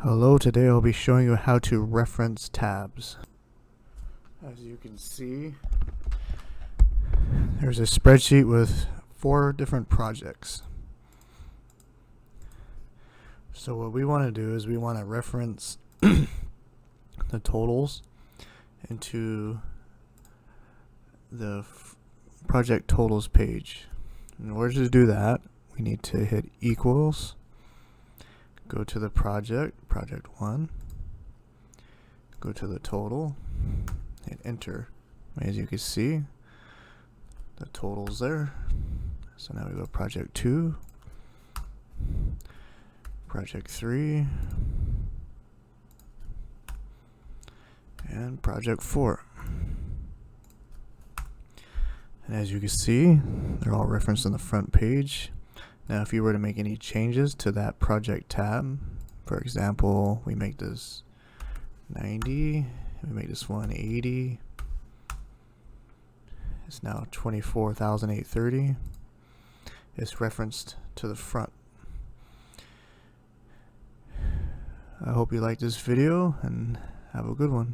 Hello, today I'll be showing you how to reference tabs. As you can see, there's a spreadsheet with 4 different projects. So what we want to do is we want to reference the totals into the project totals page. In order to do that, we need to hit equals, go to the project 1, go to the total, hit enter. As you can see, the total's there. So now we go project 2, project 3, and project 4. And as you can see, they're all referenced on the front page. Now if you were to make any changes to that project tab, for example, we make this 90, we make this one 80, it's now 24,830. It's referenced to the front. I hope you liked this video and have a good one.